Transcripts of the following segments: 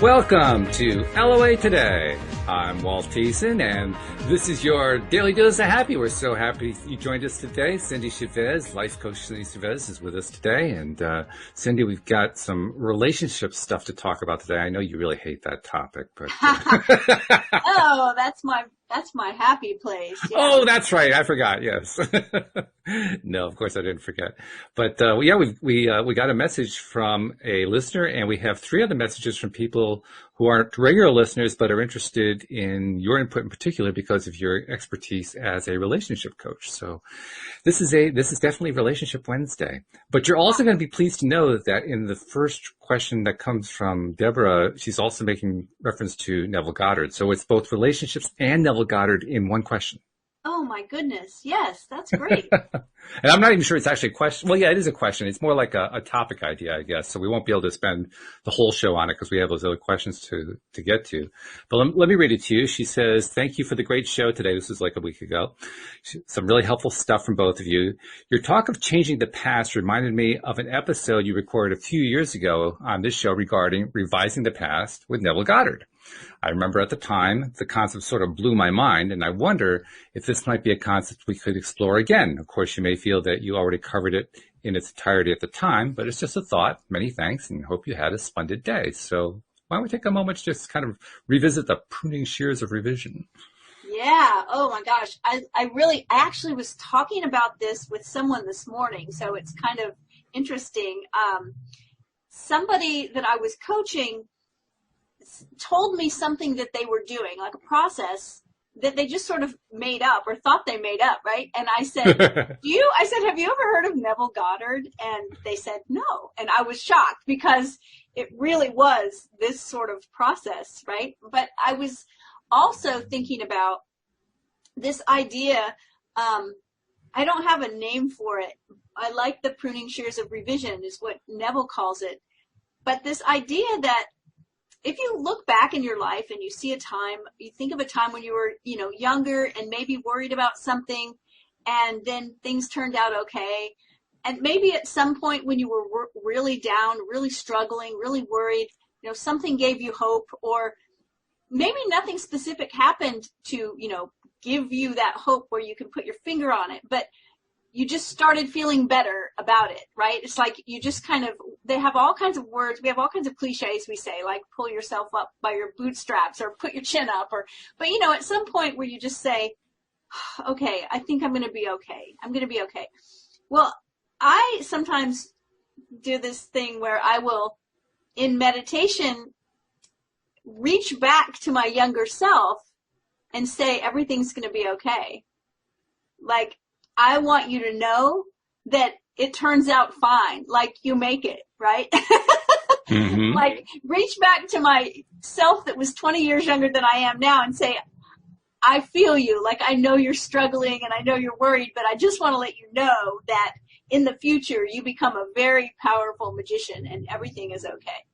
Welcome to LOA Today. I'm Walt Thiessen, and this is your Daily Dose of Happy. We're so happy you joined us today. Cindy Chavez, life coach Cindy Chavez, is with us today. And Cindy, we've got some relationship stuff to talk about today. I know you really hate that topic, but oh, that's my happy place. Yeah. Oh, that's right. I forgot. Yes. No, of course I didn't forget. But we got a message from a listener, and we have 3 other messages from people who aren't regular listeners but are interested in your input in particular because of your expertise as a relationship coach. So this is definitely Relationship Wednesday. But you're also going to be pleased to know that in the first question that comes from Deborah, she's also making reference to Neville Goddard. So it's both relationships and Neville Goddard in one question. Oh my goodness. Yes, that's great. And I'm not even sure it's actually a question. Well, yeah, it is a question. It's more like a topic idea, I guess. So we won't be able to spend the whole show on it because we have those other questions to get to. But let me read it to you. She says, "Thank you for the great show today." This was like a week ago. Some really helpful stuff from both of you. Your talk of changing the past reminded me of an episode you recorded a few years ago on this show regarding revising the past with Neville Goddard. I remember at the time, the concept sort of blew my mind, and I wonder if this might be a concept we could explore again. Of course, you may feel that you already covered it in its entirety at the time, but it's just a thought. Many thanks, and hope you had a splendid day. So why don't we take a moment to just kind of revisit the pruning shears of revision? Yeah. Oh my gosh. I actually was talking about this with someone this morning, so it's kind of interesting. Somebody that I was coaching told me something that they were doing, like a process that they just sort of made up or thought they made up, right? And I said, have you ever heard of Neville Goddard? And they said, no. And I was shocked because it really was this sort of process, right? But I was also thinking about this idea. I don't have a name for it. I like the pruning shears of revision is what Neville calls it. But this idea that if you look back in your life and you see a time, you think of a time when you were, younger and maybe worried about something, and then things turned out okay. And maybe at some point when you were really down, really struggling, really worried, something gave you hope, or maybe nothing specific happened to, give you that hope where you can put your finger on it, but you just started feeling better about it, right? It's like you just they have all kinds of words. We have all kinds of cliches we say, like pull yourself up by your bootstraps or put your chin up, but at some point where you just say, okay, I think I'm going to be okay. I'm going to be okay. Well, I sometimes do this thing where I will, in meditation, reach back to my younger self and say, everything's going to be okay. Like, I want you to know that it turns out fine, like you make it, right? Mm-hmm. Like, reach back to my self that was 20 years younger than I am now and say, I feel you. Like, I know you're struggling and I know you're worried, but I just want to let you know that in the future you become a very powerful magician and everything is okay.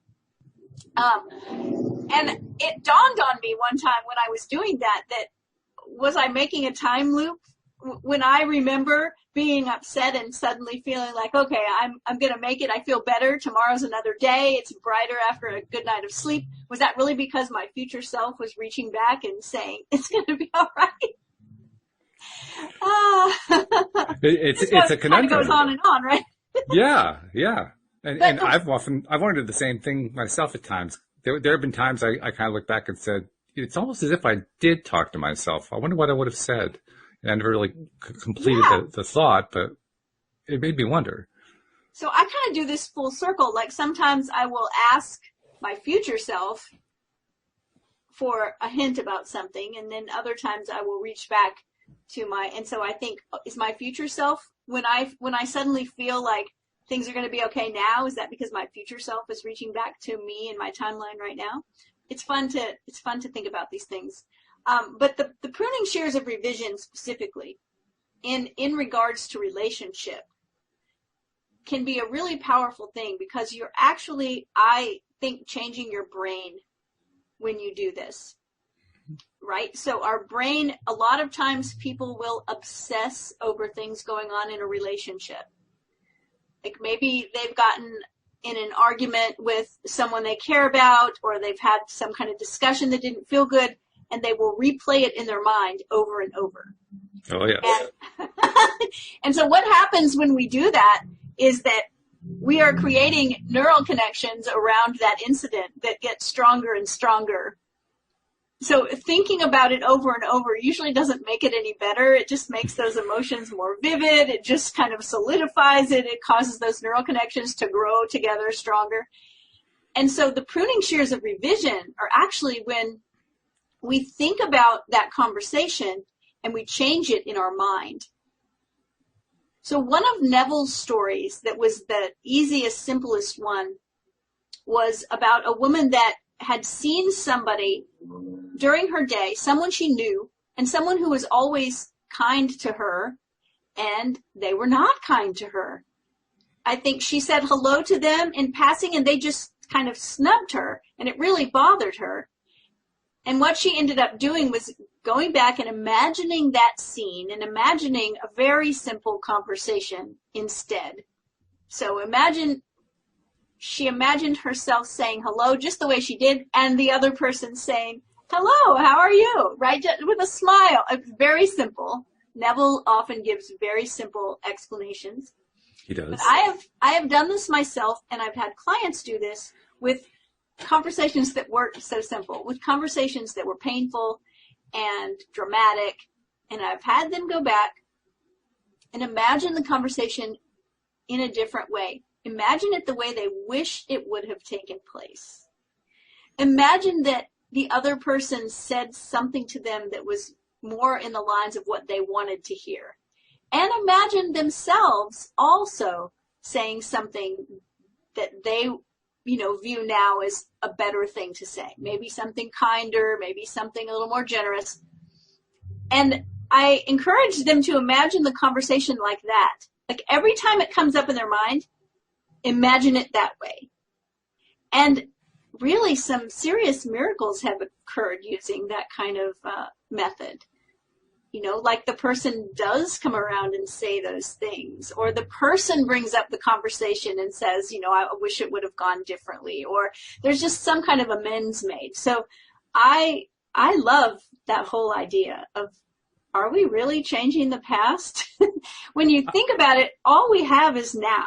And it dawned on me one time when I was doing that was I making a time loop? When I remember being upset and suddenly feeling like, okay, I'm going to make it. I feel better. Tomorrow's another day. It's brighter after a good night of sleep. Was that really because my future self was reaching back and saying, it's going to be all right? It's a conundrum. Kind of goes on and on, right? Yeah. And I've wondered the same thing myself at times. There have been times I kind of look back and said, it's almost as if I did talk to myself. I wonder what I would have said. And I never really completed the thought, but it made me wonder. So I kind of do this full circle. Like sometimes I will ask my future self for a hint about something, and then other times I will reach back to and so I think, is my future self, when I suddenly feel like things are going to be okay now, is that because my future self is reaching back to me in my timeline right now? It's fun to think about these things. But the pruning shears of revision specifically in regards to relationship can be a really powerful thing because you're actually, I think, changing your brain when you do this, right? So our brain, a lot of times people will obsess over things going on in a relationship. Like maybe they've gotten in an argument with someone they care about, or they've had some kind of discussion that didn't feel good, and they will replay it in their mind over and over. Oh, yes. And so what happens when we do that is that we are creating neural connections around that incident that get stronger and stronger. So thinking about it over and over usually doesn't make it any better. It just makes those emotions more vivid. It just kind of solidifies it. It causes those neural connections to grow together stronger. And so the pruning shears of revision are actually when we think about that conversation and we change it in our mind. So one of Neville's stories that was the easiest, simplest one was about a woman that had seen somebody during her day, someone she knew, and someone who was always kind to her, and they were not kind to her. I think she said hello to them in passing, and they just kind of snubbed her, and it really bothered her. And what she ended up doing was going back and imagining that scene and imagining a very simple conversation instead. So she imagined herself saying hello just the way she did, and the other person saying, hello, how are you? Right? With a smile. It's very simple. Neville often gives very simple explanations. He does. But I have done this myself, and I've had clients do this with conversations that weren't so simple, with conversations that were painful and dramatic, and I've had them go back and imagine the conversation in a different way. Imagine it the way they wish it would have taken place. Imagine that the other person said something to them that was more in the lines of what they wanted to hear. And imagine themselves also saying something that they view now as a better thing to say. Maybe something kinder, maybe something a little more generous. And I encourage them to imagine the conversation like that. Like every time it comes up in their mind, imagine it that way. And really some serious miracles have occurred using that kind of method. Like the person does come around and say those things, or the person brings up the conversation and says, I wish it would have gone differently, or there's just some kind of amends made. So I love that whole idea of, are we really changing the past? When you think about it, all we have is now.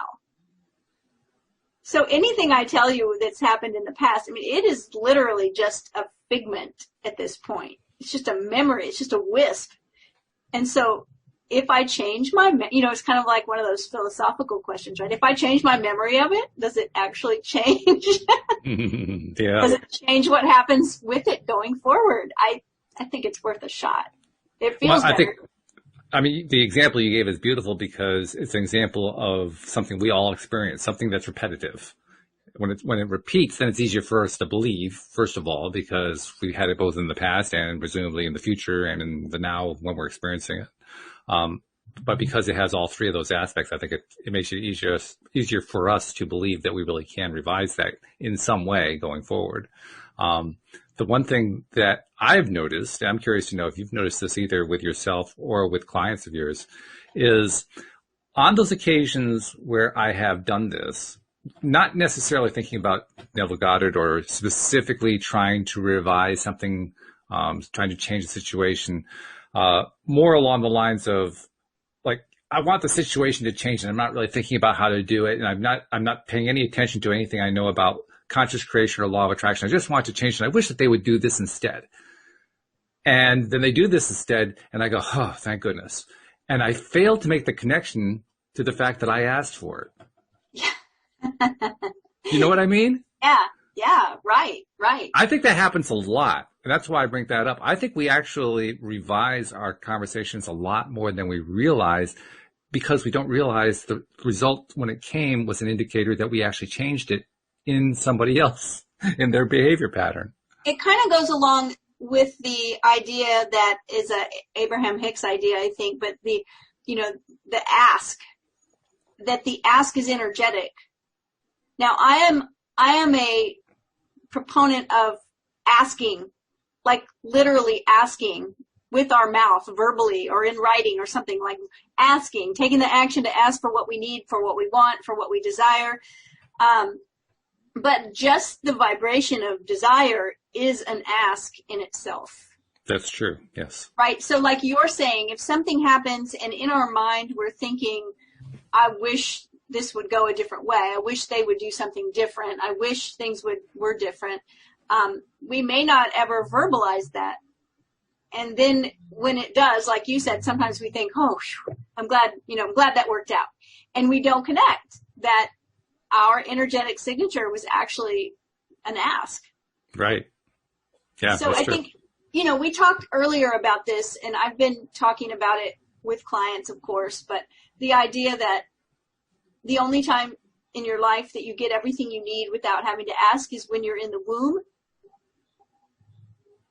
So anything I tell you that's happened in the past, it is literally just a figment at this point. It's just a memory. It's just a wisp. And so if I change it's kind of like one of those philosophical questions, right? If I change my memory of it, does it actually change? Yeah. Does it change what happens with it going forward? I think it's worth a shot. It feels better. The example you gave is beautiful because it's an example of something we all experience, something that's repetitive. When it repeats, then it's easier for us to believe, first of all, because we had it both in the past and presumably in the future and in the now when we're experiencing it. But because it has all three of those aspects, I think it makes it easier for us to believe that we really can revise that in some way going forward. The one thing that I've noticed, and I'm curious to know if you've noticed this either with yourself or with clients of yours, is on those occasions where I have done this, not necessarily thinking about Neville Goddard or specifically trying to revise something, trying to change the situation, more along the lines of, like, I want the situation to change and I'm not really thinking about how to do it, and I'm not paying any attention to anything I know about conscious creation or law of attraction. I just want to change it. I wish that they would do this instead. And then they do this instead, and I go, oh, thank goodness. And I fail to make the connection to the fact that I asked for it. You know what I mean? Yeah, right. I think that happens a lot. And that's why I bring that up. I think we actually revise our conversations a lot more than we realize, because we don't realize the result when it came was an indicator that we actually changed it in somebody else, in their behavior pattern. It kind of goes along with the idea that is a Abraham Hicks idea, I think, but the ask, that the ask is energetic. Now, I am a proponent of asking, like literally asking with our mouth, verbally or in writing or something, like asking, taking the action to ask for what we need, for what we want, for what we desire. But just the vibration of desire is an ask in itself. That's true. Yes. Right. So like you're saying, if something happens and in our mind we're thinking, I wish this would go a different way. I wish they would do something different. I wish things were different. We may not ever verbalize that. And then when it does, like you said, sometimes we think, oh, I'm glad that worked out. And we don't connect that our energetic signature was actually an ask. Right. Yeah. So I think, we talked earlier about this, and I've been talking about it with clients, of course, but the idea that the only time in your life that you get everything you need without having to ask is when you're in the womb.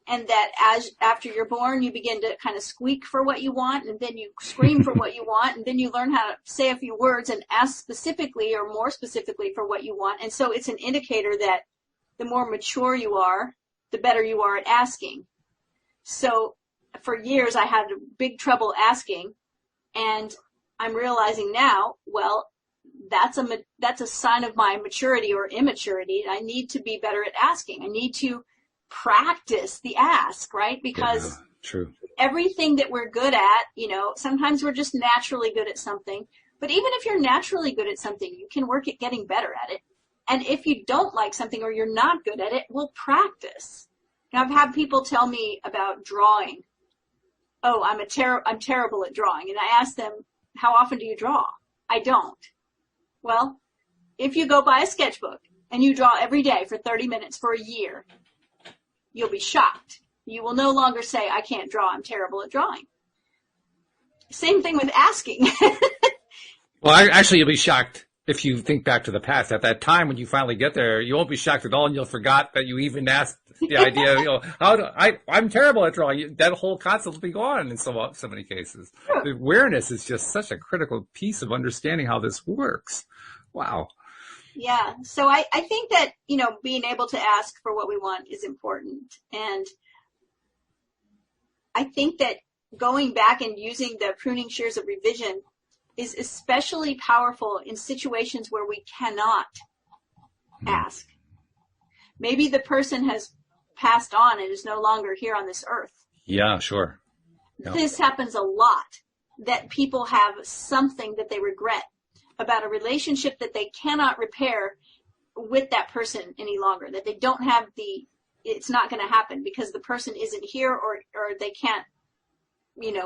And that after you're born, you begin to kind of squeak for what you want, and then you scream for what you want, and then you learn how to say a few words and ask specifically or more specifically for what you want. And so it's an indicator that the more mature you are, the better you are at asking. So for years, I had big trouble asking, and I'm realizing now, well, that's a sign of my maturity or immaturity. I need to be better at asking. I need to practice the ask, right? Because true. Everything that we're good at, sometimes we're just naturally good at something. But even if you're naturally good at something, you can work at getting better at it. And if you don't like something or you're not good at it, we'll practice. Now, I've had people tell me about drawing. Oh, I'm terrible at drawing. And I ask them, how often do you draw? I don't. Well, if you go buy a sketchbook and you draw every day for 30 minutes for a year, you'll be shocked. You will no longer say, I can't draw, I'm terrible at drawing. Same thing with asking. Well, actually, you'll be shocked if you think back to the past. At that time when you finally get there, you won't be shocked at all, and you'll forgot that you even asked the idea, I'm terrible at drawing. That whole concept will be gone in so many cases. Sure. The awareness is just such a critical piece of understanding how this works. Wow. Yeah. So I think that, being able to ask for what we want is important. And I think that going back and using the pruning shears of revision is especially powerful in situations where we cannot ask. Maybe the person has passed on and is no longer here on this earth. Yeah, sure. Yeah. This happens a lot, that people have something that they regret about a relationship that they cannot repair with that person any longer, that they don't have it's not going to happen because the person isn't here or they can't,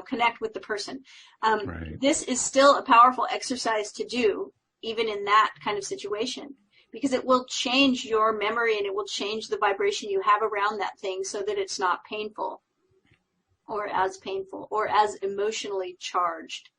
connect with the person. Right. This is still a powerful exercise to do, even in that kind of situation, because it will change your memory and it will change the vibration you have around that thing so that it's not painful or as emotionally charged.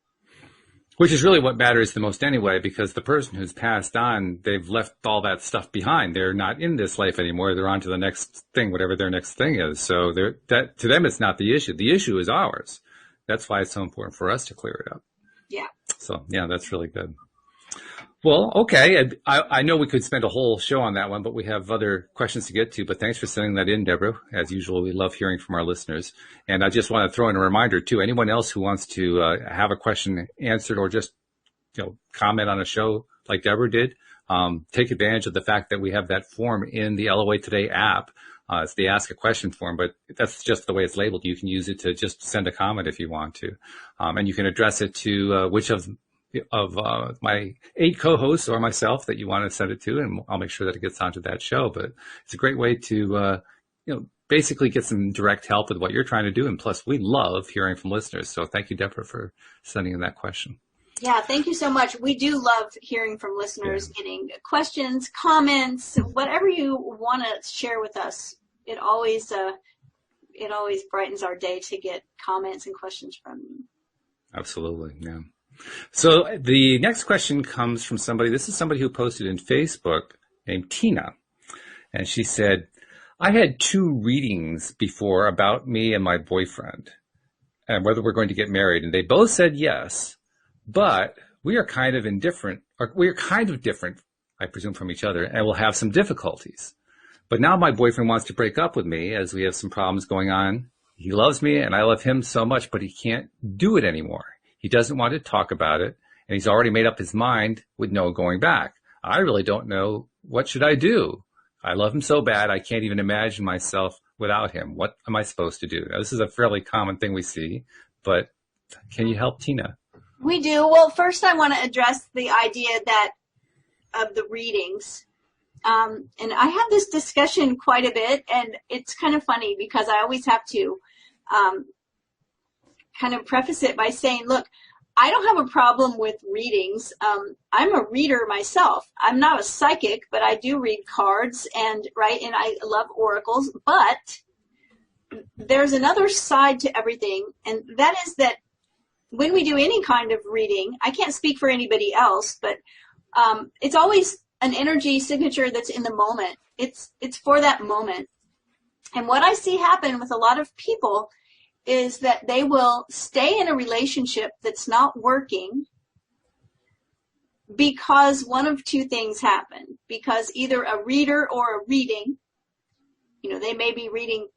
Which is really what matters the most anyway, because the person who's passed on, they've left all that stuff behind. They're not in this life anymore. They're on to the next thing, whatever their next thing is. So that to them, it's not the issue. The issue is ours. That's why it's so important for us to clear it up. Yeah. So, yeah, that's really good. Well, okay. I know we could spend a whole show on that one, but we have other questions to get to. But thanks for sending that in, Deborah. As usual, we love hearing from our listeners. And I just want to throw in a reminder, too. Anyone else who wants to have a question answered or just comment on a show like Deborah did, take advantage of the fact that we have that form in the LOA Today app. It's the Ask a Question form, but that's just the way it's labeled. You can use it to just send a comment if you want to. And you can address it to which of my 8 co-hosts or myself that you want to send it to, and I'll make sure that it gets onto that show. But it's a great way to, basically get some direct help with what you're trying to do. And plus, we love hearing from listeners. So thank you, Deborah, for sending in that question. Yeah, thank you so much. We do love hearing from listeners, getting questions, comments, whatever you want to share with us. It always brightens our day to get comments and questions from you. Absolutely, yeah. So the next question comes from somebody. This is somebody who posted in Facebook named Tina. And she said, I had 2 readings before about me and my boyfriend and whether we're going to get married. And they both said yes, but we are kind of different, I presume, from each other, and we'll have some difficulties. But now my boyfriend wants to break up with me as we have some problems going on. He loves me and I love him so much, but he can't do it anymore. He doesn't want to talk about it, and he's already made up his mind with no going back. I really don't know what should I do? I love him so bad, I can't even imagine myself without him. What am I supposed to do? Now, this is a fairly common thing we see, but can you help Tina? We do. Well, first I want to address the idea that of the readings. And I have this discussion quite a bit, and it's kind of funny because I always have to kind of preface it by saying, look, I don't have a problem with readings. I'm a reader myself. I'm not a psychic, but I do read cards and I love oracles. But there's another side to everything, and that is that when we do any kind of reading, I can't speak for anybody else, but it's always an energy signature that's in the moment. It's for that moment. And what I see happen with a lot of people is that they will stay in a relationship that's not working because one of two things happen. Because either a reader or a reading, they may be reading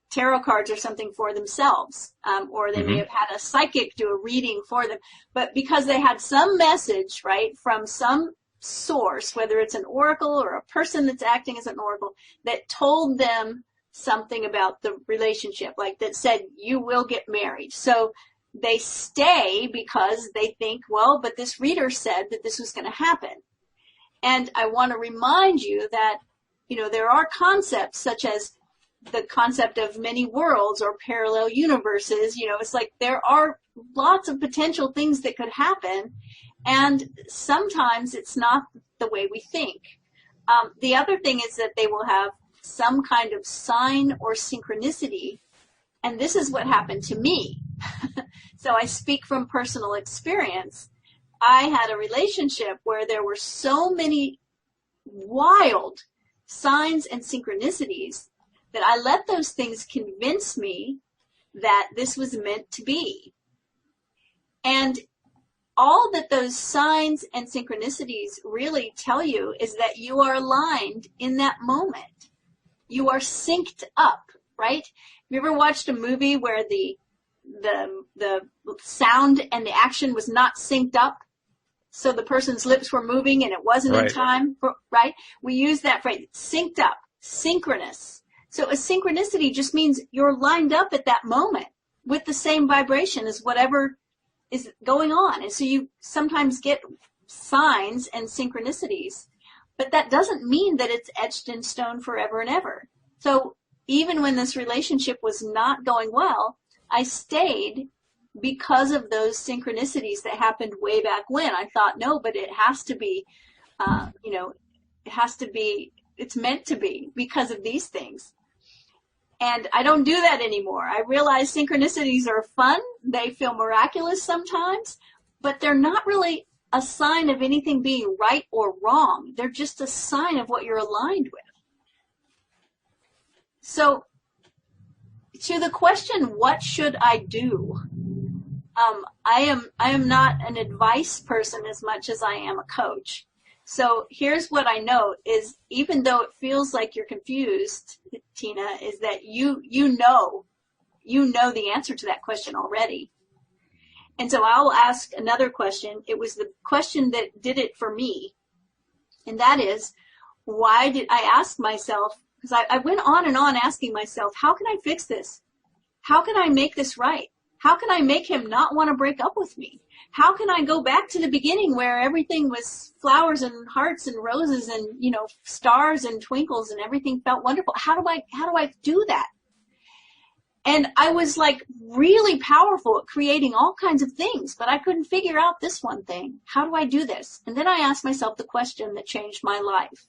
tarot cards or something for themselves, or they may have had a psychic do a reading for them. But because they had some message, right, from some source, whether it's an oracle or a person that's acting as an oracle, that told them something about the relationship, like that said, you will get married. So they stay because they think, well, but this reader said that this was going to happen. And I want to remind you that, there are concepts such as the concept of many worlds or parallel universes. It's like there are lots of potential things that could happen. And sometimes it's not the way we think. The other thing is that they will have some kind of sign or synchronicity. And this is what happened to me. So I speak from personal experience. I had a relationship where there were so many wild signs and synchronicities that I let those things convince me that this was meant to be. And all that those signs and synchronicities really tell you is that you are aligned in that moment. You are synced up, right? Have you ever watched a movie where the sound and the action was not synced up? So the person's lips were moving and it wasn't in time, right? We use that phrase, synced up, synchronous. So a synchronicity just means you're lined up at that moment with the same vibration as whatever is going on. And so you sometimes get signs and synchronicities, but that doesn't mean that it's etched in stone forever and ever. So even when this relationship was not going well, I stayed because of those synchronicities that happened way back when. I thought, no, but it has to be, it's meant to be because of these things. And I don't do that anymore. I realize synchronicities are fun. They feel miraculous sometimes, but they're not really a sign of anything being right or wrong. They're just a sign of what you're aligned with. So to the question, what should I do? I am not an advice person as much as I am a coach. So here's what I know is, even though it feels like you're confused, Tina, is that you know the answer to that question already. And so I'll ask another question. It was the question that did it for me. And that is, why did I ask myself, because I went on and on asking myself, how can I fix this? How can I make this right? How can I make him not want to break up with me? How can I go back to the beginning where everything was flowers and hearts and roses and, stars and twinkles and everything felt wonderful? How do I do that? And I was like really powerful at creating all kinds of things, but I couldn't figure out this one thing. How do I do this? And then I asked myself the question that changed my life.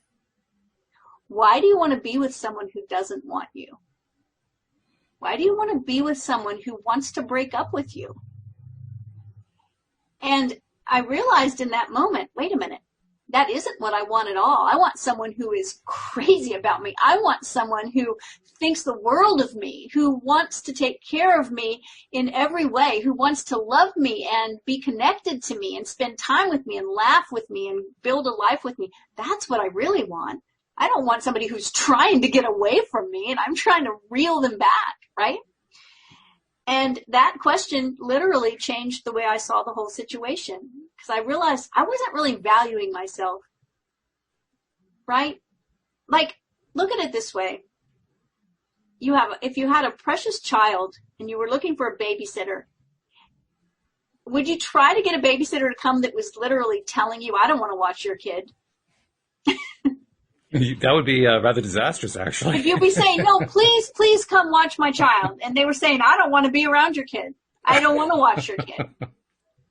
Why do you want to be with someone who doesn't want you? Why do you want to be with someone who wants to break up with you? And I realized in that moment, wait a minute, that isn't what I want at all. I want someone who is crazy about me. I want someone who thinks the world of me, who wants to take care of me in every way, who wants to love me and be connected to me and spend time with me and laugh with me and build a life with me. That's what I really want. I don't want somebody who's trying to get away from me and I'm trying to reel them back, right? And that question literally changed the way I saw the whole situation, because I realized I wasn't really valuing myself. right? Like, look at it this way. If you had a precious child and you were looking for a babysitter, would you try to get a babysitter to come that was literally telling you, I don't want to watch your kid? That would be rather disastrous, actually. If you'd be saying, no, please come watch my child. And they were saying, I don't want to be around your kid. I don't want to watch your kid.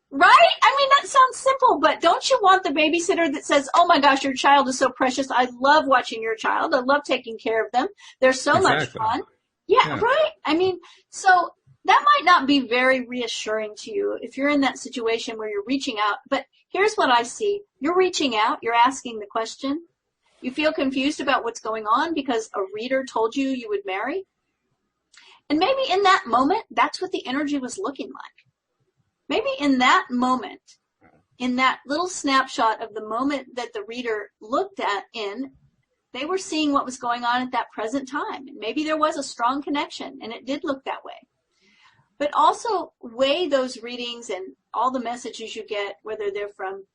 Right? I mean, that sounds simple, but don't you want the babysitter that says, oh my gosh, your child is so precious. I love watching your child. I love taking care of them. They're so much fun. Yeah, right? I mean, so that might not be very reassuring to you if you're in that situation where you're reaching out. But here's what I see. You're reaching out. You're asking the question. You feel confused about what's going on because a reader told you you would marry. And maybe in that moment, that's what the energy was looking like. Maybe in that moment, in that little snapshot of the moment that the reader looked at they were seeing what was going on at that present time. And maybe there was a strong connection and it did look that way. But also weigh those readings and all the messages you get, whether they're from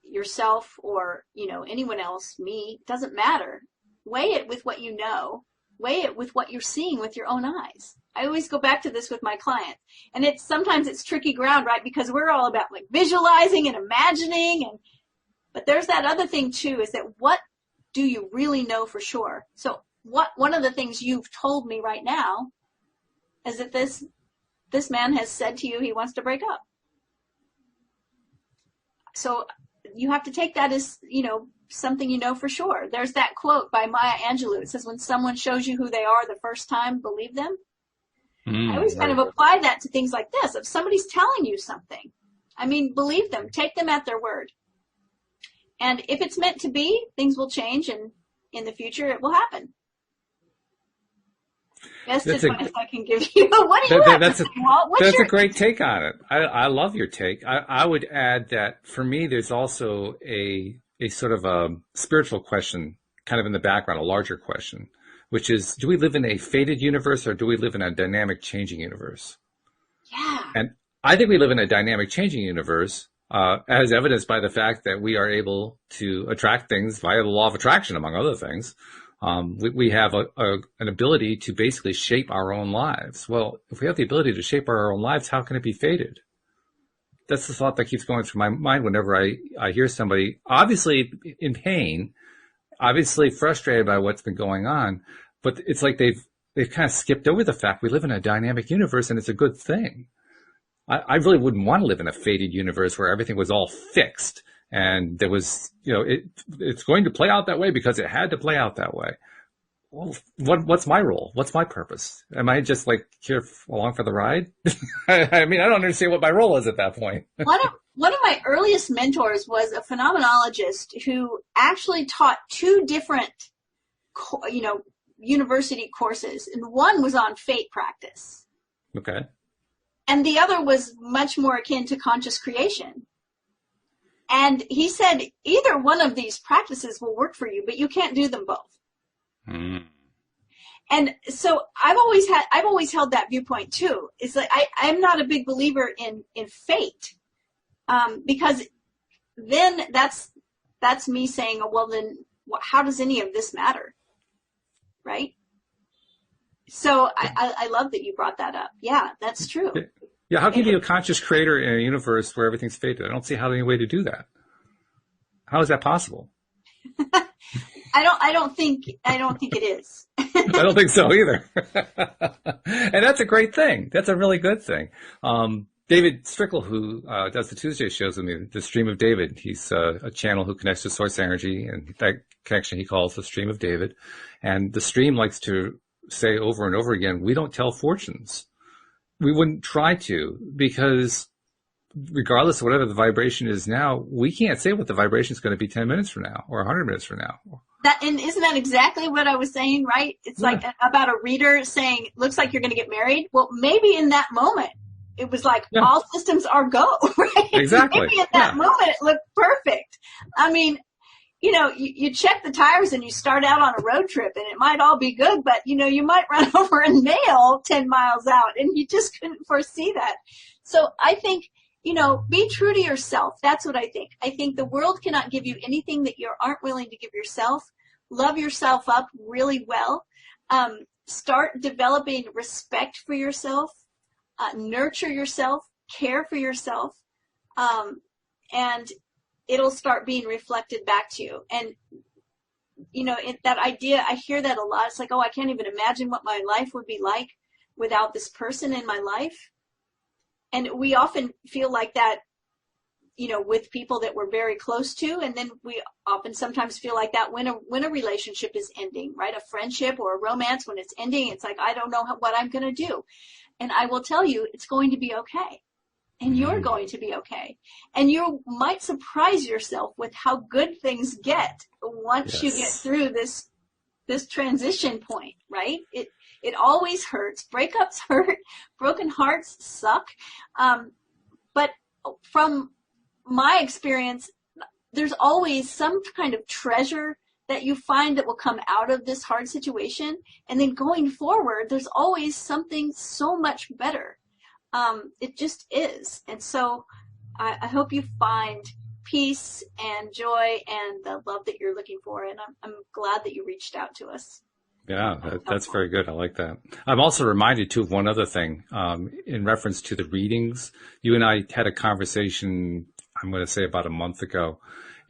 yourself or, anyone else, me, doesn't matter. Weigh it with what you know. Weigh it with what you're seeing with your own eyes. I always go back to this with my clients. And sometimes it's tricky ground, right? Because we're all about like visualizing and imagining. But there's that other thing too, is that what do you really know for sure? So one of the things you've told me right now is that this man has said to you he wants to break up. So you have to take that as, something you know for sure. There's that quote by Maya Angelou. It says, when someone shows you who they are the first time, believe them. I always kind of apply that to things like this. If somebody's telling you something, believe them. Take them at their word. And if it's meant to be, things will change, and in the future it will happen. Best advice I can give you. What do you have to say, Walt? That's a great take on it. I love your take. I would add that for me, there's also a sort of a spiritual question kind of in the background, a larger question, which is, do we live in a fated universe or do we live in a dynamic changing universe? Yeah. And I think we live in a dynamic changing universe, as evidenced by the fact that we are able to attract things via the law of attraction, among other things. We have an ability to basically shape our own lives. Well, if we have the ability to shape our own lives, how can it be fated? That's the thought that keeps going through my mind whenever I hear somebody obviously in pain, obviously frustrated by what's been going on, but it's like they've kind of skipped over the fact we live in a dynamic universe and it's a good thing. I really wouldn't want to live in a fated universe where everything was all fixed and there was, it's going to play out that way because it had to play out that way. Well, what's my role? What's my purpose? Am I just like here along for the ride? I don't understand what my role is at that point. One of my earliest mentors was a phenomenologist who actually taught two different, university courses, and one was on fate practice. Okay. And the other was much more akin to conscious creation. And he said, either one of these practices will work for you, but you can't do them both. Mm. And so I've always held that viewpoint too. It's like, I'm not a big believer in fate. Because then that's me saying, oh, well then how does any of this matter? Right? So I love that you brought that up. Yeah, that's true. Yeah, how can you be a conscious creator in a universe where everything's fated? I don't see how any way to do that. How is that possible? I don't think it is. I don't think so either. And that's a great thing. That's a really good thing. David Strickle, who does the Tuesday shows with me, the Stream of David, he's a channel who connects to source energy, and that connection he calls the Stream of David. And the Stream likes to say over and over again, we don't tell fortunes. We wouldn't try to, because regardless of whatever the vibration is now, we can't say what the vibration is going to be 10 minutes from now or 100 minutes from now. And isn't that exactly what I was saying, right? It's like about a reader saying, looks like you're going to get married. Well, maybe in that moment, it was like all systems are go, right? Exactly. Maybe at that moment it looked perfect. You check the tires and you start out on a road trip and it might all be good, but you might run over a nail 10 miles out and you just couldn't foresee that. So I think be true to yourself. That's what I think. I think the world cannot give you anything that you aren't willing to give yourself. Love yourself up really well. Start developing respect for yourself, nurture yourself, care for yourself, and it'll start being reflected back to you. And, that idea, I hear that a lot. It's like, oh, I can't even imagine what my life would be like without this person in my life. And we often feel like that, with people that we're very close to. And then we often sometimes feel like that when a relationship is ending, right? A friendship or a romance, when it's ending, it's like, I don't know what I'm going to do. And I will tell you, it's going to be okay. And you're going to be okay. And you might surprise yourself with how good things get once you get through this transition point, right? It always hurts. Breakups hurt. Broken hearts suck. But from my experience, there's always some kind of treasure that you find that will come out of this hard situation. And then going forward, there's always something so much better. It just is. And so I hope you find peace and joy and the love that you're looking for. And I'm glad that you reached out to us. Yeah, that's very good. I like that. I'm also reminded, too, of one other thing in reference to the readings. You and I had a conversation, I'm going to say about a month ago,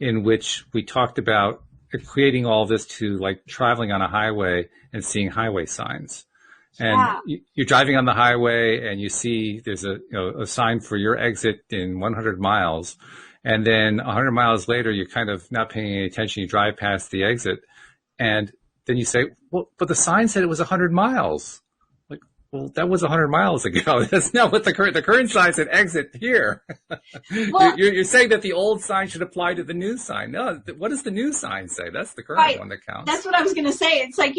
in which we talked about equating all this to like traveling on a highway and seeing highway signs. And you're driving on the highway and you see there's a sign for your exit in 100 miles. And then 100 miles later, you're kind of not paying any attention. You drive past the exit and then you say, well, but the sign said it was 100 miles. Like, well, that was 100 miles ago. That's not what the current sign said exit here. Well, you're saying that the old sign should apply to the new sign. No, what does the new sign say? That's the current one that counts. That's what I was going to say. It's like,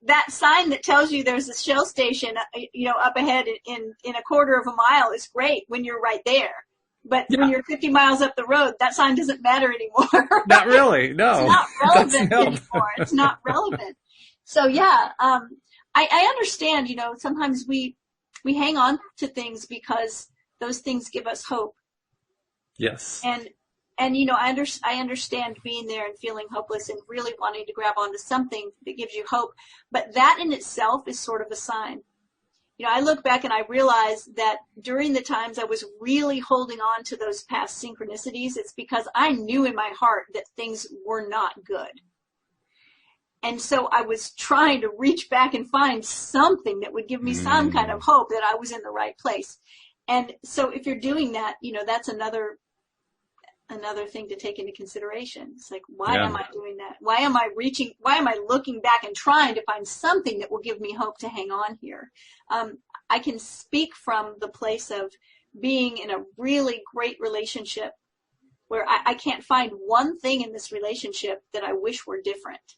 that sign that tells you there's a Shell station, up ahead in a quarter of a mile is great when you're right there. But when you're 50 miles up the road, that sign doesn't matter anymore. Not really, no. It's not relevant anymore. It's not relevant. So I understand, sometimes we hang on to things because those things give us hope. Yes. And I understand being there and feeling hopeless and really wanting to grab onto something that gives you hope. But that in itself is sort of a sign. I look back and I realize that during the times I was really holding on to those past synchronicities, it's because I knew in my heart that things were not good. And so I was trying to reach back and find something that would give me some kind of hope that I was in the right place. And so if you're doing that, that's another thing to take into consideration. It's like, why am I doing that? Why am I looking back and trying to find something that will give me hope to hang on here? I can speak from the place of being in a really great relationship where I can't find one thing in this relationship that I wish were different.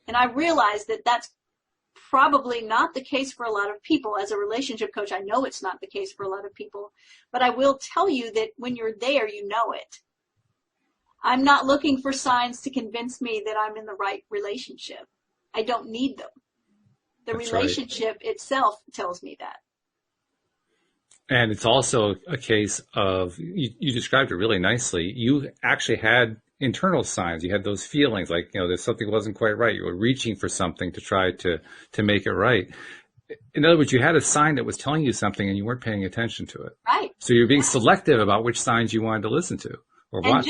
And I realize that that's probably not the case for a lot of people. As a relationship coach, I know it's not the case for a lot of people, but I will tell you that when you're there, you know it. I'm not looking for signs to convince me that I'm in the right relationship. I don't need them. The relationship itself tells me that. And it's also a case of, you described it really nicely. You actually had internal signs. You had those feelings like, that something wasn't quite right. You were reaching for something to try to make it right. In other words, you had a sign that was telling you something and you weren't paying attention to it. Right. So you're being selective about which signs you wanted to listen to or watch.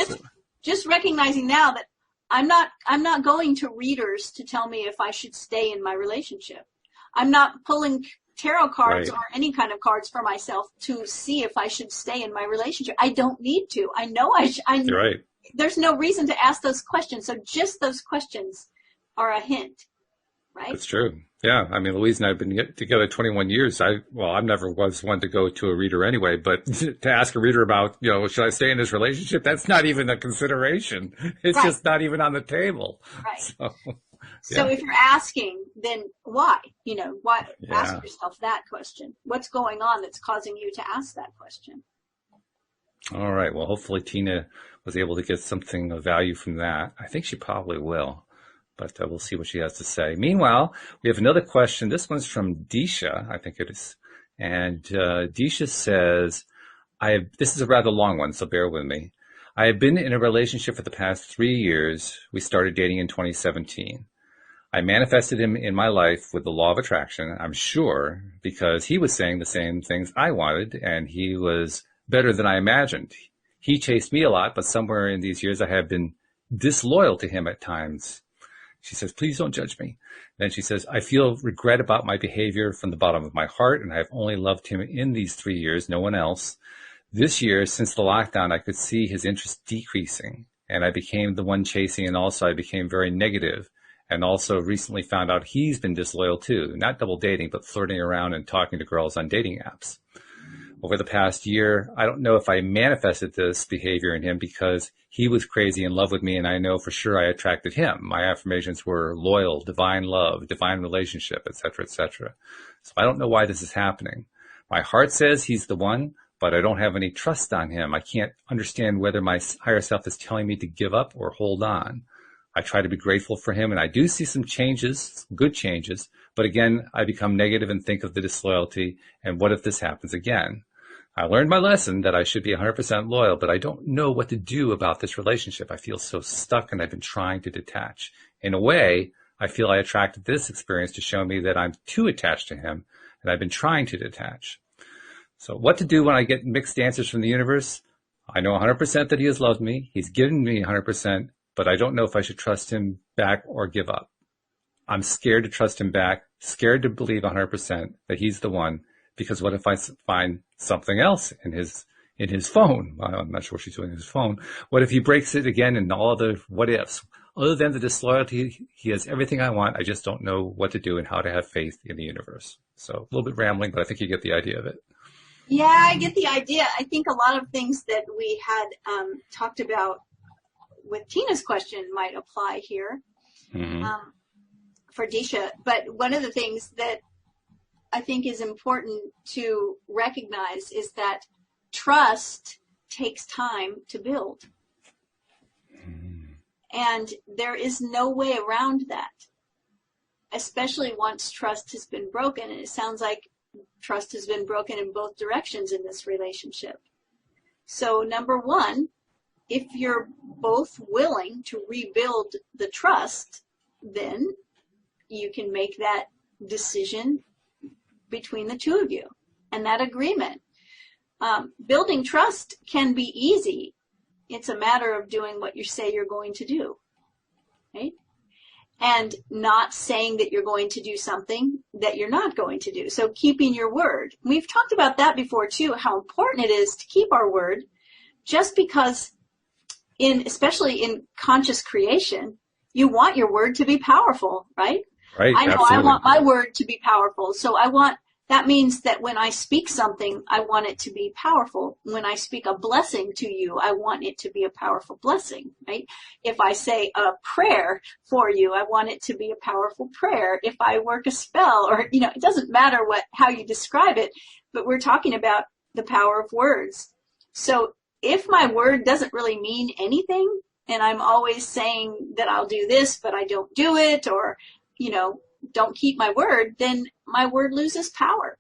Just recognizing now that I'm not going to readers to tell me if I should stay in my relationship. I'm not pulling tarot cards or any kind of cards for myself to see if I should stay in my relationship. I don't need to. I know You're right. There's no reason to ask those questions. So just those questions are a hint, right? That's true. Yeah. I mean, Louise and I have been together 21 years. I never was one to go to a reader anyway, but to ask a reader about, should I stay in this relationship? That's not even a consideration. It's just not even on the table. Right. So if you're asking, then why? Why? Ask yourself that question. What's going on that's causing you to ask that question? All right. Well, hopefully Tina was able to get something of value from that. I think she probably will. But we'll see what she has to say. Meanwhile, we have another question. This one's from Disha, I think it is. And Disha says, this is a rather long one, so bear with me. I have been in a relationship for the past 3 years. We started dating in 2017. I manifested him in my life with the law of attraction, I'm sure, because he was saying the same things I wanted, and he was better than I imagined. He chased me a lot, but somewhere in these years I have been disloyal to him at times. She says, please don't judge me. Then she says, I feel regret about my behavior from the bottom of my heart, and I've only loved him in these 3 years, no one else. This year, since the lockdown, I could see his interest decreasing, and I became the one chasing, and also I became very negative, and also recently found out he's been disloyal too, not double dating, but flirting around and talking to girls on dating apps. Over the past year, I don't know if I manifested this behavior in him because he was crazy in love with me, and I know for sure I attracted him. My affirmations were loyal, divine love, divine relationship, etc., etc. So I don't know why this is happening. My heart says he's the one, but I don't have any trust on him. I can't understand whether my higher self is telling me to give up or hold on. I try to be grateful for him, and I do see some changes, good changes, but again, I become negative and think of the disloyalty, and what if this happens again? I learned my lesson that I should be 100% loyal, but I don't know what to do about this relationship. I feel so stuck, and I've been trying to detach. In a way, I feel I attracted this experience to show me that I'm too attached to him, and I've been trying to detach. So what to do when I get mixed answers from the universe? I know 100% that he has loved me. He's given me 100%, but I don't know if I should trust him back or give up. I'm scared to trust him back, scared to believe 100% that he's the one, because what if I find something else in his phone? I'm not sure what she's doing in his phone. What if he breaks it again, and all the what ifs? Other than the disloyalty, he has everything I want. I just don't know what to do and how to have faith in the universe. So a little bit rambling, but I think you get the idea of it. Yeah, I get the idea. I think a lot of things that we had talked about with Tina's question might apply here for Disha. But one of the things that I think is important to recognize is that trust takes time to build. And there is no way around that, especially once trust has been broken. And it sounds like trust has been broken in both directions in this relationship. So number one, if you're both willing to rebuild the trust, then you can make that decision between the two of you and that agreement. Building trust can be easy. It's a matter of doing what you say you're going to do, right? And not saying that you're going to do something that you're not going to do. So keeping your word. We've talked about that before too, how important it is to keep our word, just because especially in conscious creation, you want your word to be powerful, right? Right. I know absolutely. I want my word to be powerful. So that means that when I speak something, I want it to be powerful. When I speak a blessing to you, I want it to be a powerful blessing, right? If I say a prayer for you, I want it to be a powerful prayer. If I work a spell, or, it doesn't matter how you describe it, but we're talking about the power of words. So if my word doesn't really mean anything, and I'm always saying that I'll do this, but I don't do it, or, don't keep my word, then my word loses power.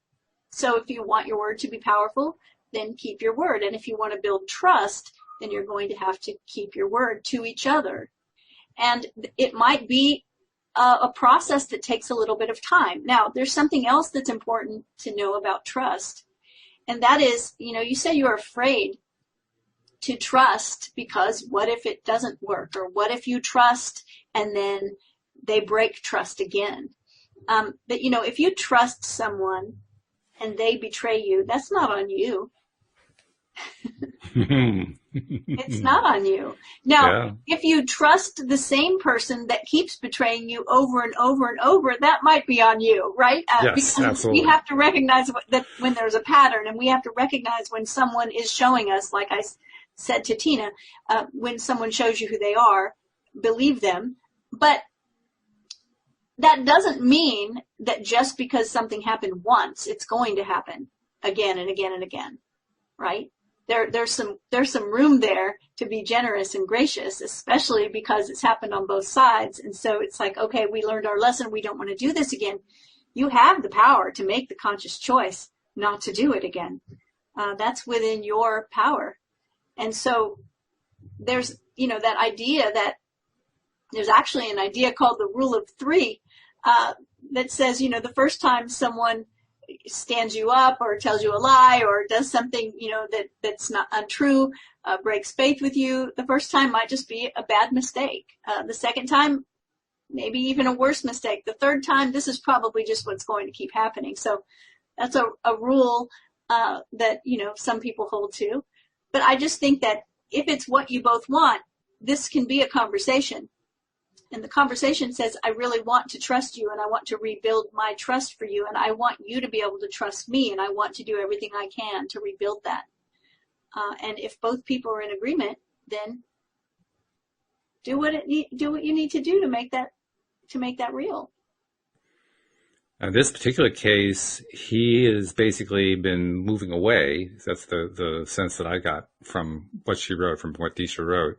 So if you want your word to be powerful, then keep your word. And if you want to build trust, then you're going to have to keep your word to each other. And it might be a process that takes a little bit of time. Now, there's something else that's important to know about trust. And that is, you say you're afraid to trust because what if it doesn't work? Or what if you trust and then they break trust again? But if you trust someone and they betray you, that's not on you. It's not on you. Now, if you trust the same person that keeps betraying you over and over and over, that might be on you, right? Yes, because absolutely. we have to recognize that when there's a pattern, and we have to recognize when someone is showing us, like I said to Tina, when someone shows you who they are, believe them. But that doesn't mean that just because something happened once, it's going to happen again and again and again, right? There's some room there to be generous and gracious, especially because it's happened on both sides. And so it's like, okay, we learned our lesson. We don't want to do this again. You have the power to make the conscious choice not to do it again. That's within your power. And so there's, that idea that there's actually an idea called the rule of three, that says, the first time someone stands you up or tells you a lie or does something, that's not untrue, breaks faith with you, the first time might just be a bad mistake. The second time, maybe even a worse mistake. The third time, this is probably just what's going to keep happening. So that's a rule that, some people hold to. But I just think that if it's what you both want, this can be a conversation. And the conversation says, I really want to trust you, and I want to rebuild my trust for you, and I want you to be able to trust me, and I want to do everything I can to rebuild that. And if both people are in agreement, then do what you need to do to make that real. In this particular case, he has basically been moving away. That's the sense that I got from what she wrote, from what Disha wrote.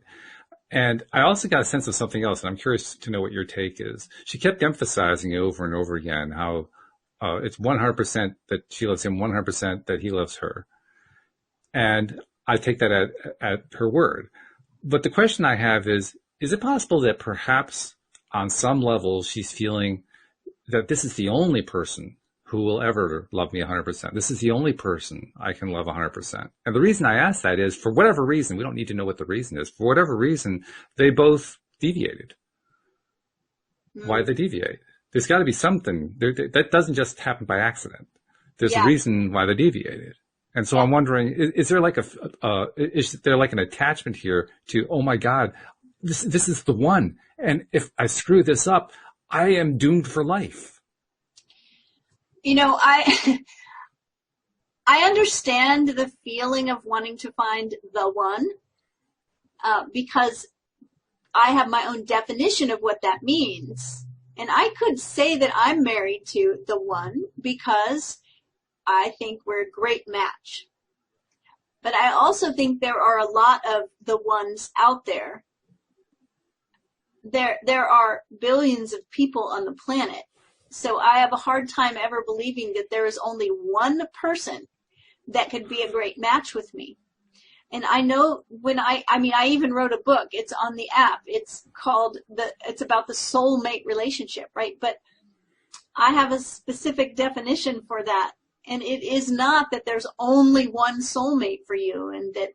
And I also got a sense of something else, and I'm curious to know what your take is. She kept emphasizing over and over again how it's 100% that she loves him, 100% that he loves her. And I take that at her word. But the question I have is it possible that perhaps on some level she's feeling that this is the only person who will ever love me 100%. This is the only person I can love 100%. And the reason I ask that is, for whatever reason, we don't need to know what the reason is, for whatever reason, they both deviated. Why did they deviate? There's got to be something. That doesn't just happen by accident. There's a reason why they deviated. And so I'm wondering, is there like an attachment here to, oh my God, this is the one. And if I screw this up, I am doomed for life. I understand the feeling of wanting to find the one, because I have my own definition of what that means. And I could say that I'm married to the one because I think we're a great match. But I also think there are a lot of the ones out there. There are billions of people on the planet. So I have a hard time ever believing that there is only one person that could be a great match with me. And I know when I even wrote a book. It's on the app. It's about the soulmate relationship, right? But I have a specific definition for that. And it is not that there's only one soulmate for you, and that,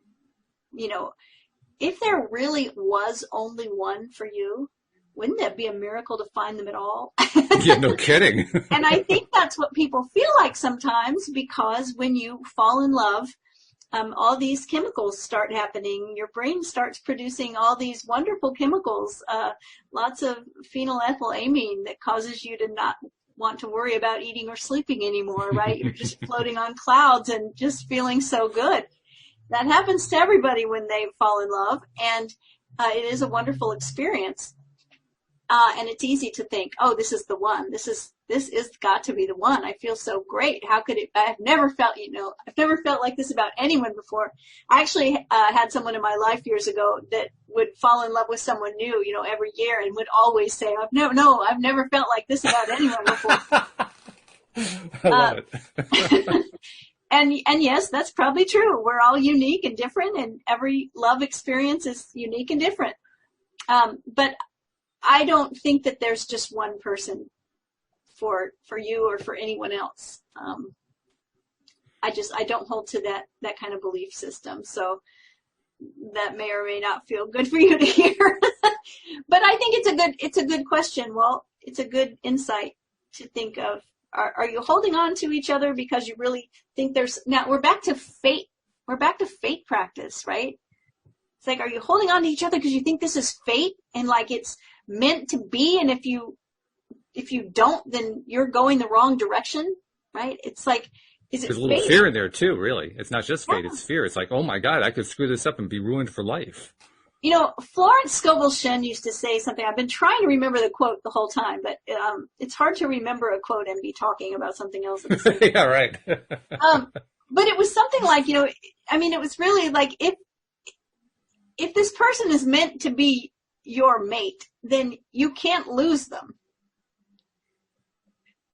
if there really was only one for you, wouldn't that be a miracle to find them at all? Yeah, no kidding. And I think that's what people feel like sometimes, because when you fall in love, all these chemicals start happening. Your brain starts producing all these wonderful chemicals, lots of phenylethylamine that causes you to not want to worry about eating or sleeping anymore, right? You're just floating on clouds and just feeling so good. That happens to everybody when they fall in love, and it is a wonderful experience. And it's easy to think, oh, this is the one. This is got to be the one. I feel so great. How could it? I've never felt like this about anyone before. I actually had someone in my life years ago that would fall in love with someone new, every year, and would always say, I've never felt like this about anyone before. I love it. And yes, that's probably true. We're all unique and different, and every love experience is unique and different. But I don't think that there's just one person for you or for anyone else. I don't hold to that kind of belief system. So that may or may not feel good for you to hear. But I think it's a good question. Well, it's a good insight to think of. Are you holding on to each other because you really think now we're back to fate. We're back to fate practice, right? It's like, are you holding on to each other because you think this is fate and like it's meant to be? And if you don't, then you're going the wrong direction, right? It's like, is it There's a little fate? fear in there too, really. It's not just fate, Yeah. it's fear. It's like, oh my God, I could screw this up and be ruined for life. Florence Scovel Shen used to say something. I've been trying to remember the quote the whole time, but it's hard to remember a quote and be talking about something else at the same time. Yeah, right. But it was something like, it was really like, if this person is meant to be your mate, then you can't lose them.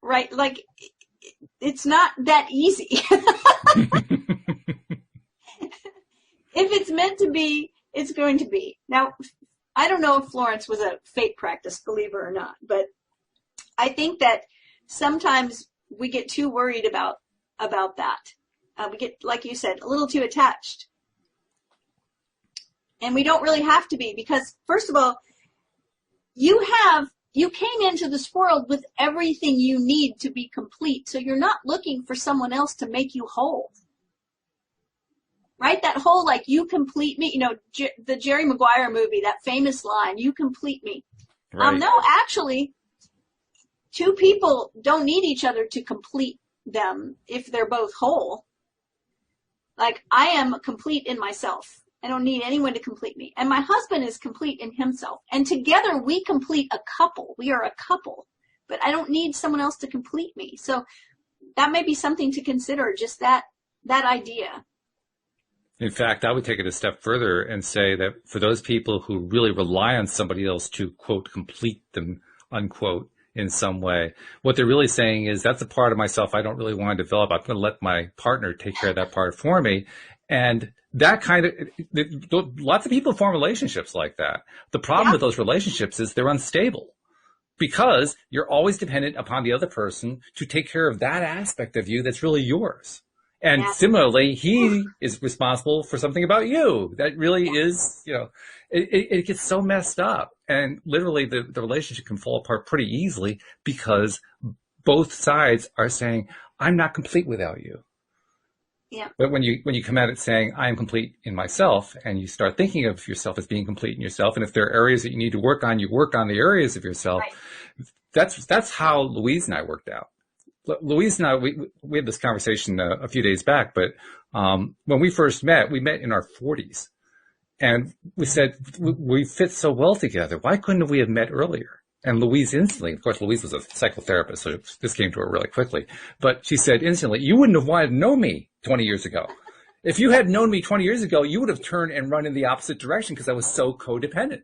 Right? Like, it's not that easy. it's meant to be, it's going to be. Now, I don't know if Florence was a fake practice believer or not, but I think that sometimes we get too worried about that. We get, like you said, a little too attached. And we don't really have to be, because first of all, you came into this world with everything you need to be complete. So you're not looking for someone else to make you whole. Right? That whole, like, you complete me, the Jerry Maguire movie, that famous line, you complete me. Right. No, actually, two people don't need each other to complete them if they're both whole. Like, I am complete in myself. I don't need anyone to complete me. And my husband is complete in himself. And together we complete a couple. We are a couple. But I don't need someone else to complete me. So that may be something to consider, just that idea. In fact, I would take it a step further and say that for those people who really rely on somebody else to, quote, complete them, unquote, in some way, what they're really saying is that's a part of myself I don't really want to develop. I'm going to let my partner take care of that part for me. And that kind of, lots of people form relationships like that. The problem with those relationships is they're unstable because you're always dependent upon the other person to take care of that aspect of you that's really yours. And similarly, he is responsible for something about you that really is, it gets so messed up. And literally the relationship can fall apart pretty easily because both sides are saying, I'm not complete without you. Yeah. But when you come at it saying, I am complete in myself, and you start thinking of yourself as being complete in yourself, and if there are areas that you need to work on, you work on the areas of yourself. Right. That's how Louise and I worked out. Louise and I, we had this conversation a few days back, but when we first met, we met in our 40s. And we said, we fit so well together. Why couldn't we have met earlier? And Louise instantly, of course, Louise was a psychotherapist, so this came to her really quickly. But she said instantly, you wouldn't have wanted to know me 20 years ago. If you had known me 20 years ago, you would have turned and run in the opposite direction because I was so codependent.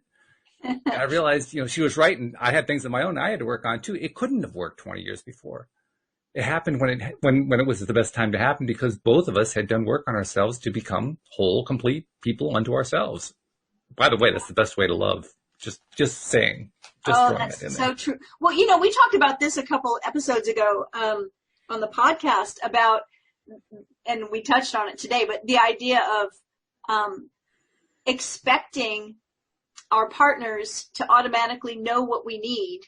And I realized, she was right, and I had things of my own I had to work on too. It couldn't have worked 20 years before. It happened when it was the best time to happen because both of us had done work on ourselves to become whole, complete people unto ourselves. By the way, that's the best way to love. Just saying. That's so true. Well, we talked about this a couple episodes ago on the podcast about, and we touched on it today, but the idea of expecting our partners to automatically know what we need.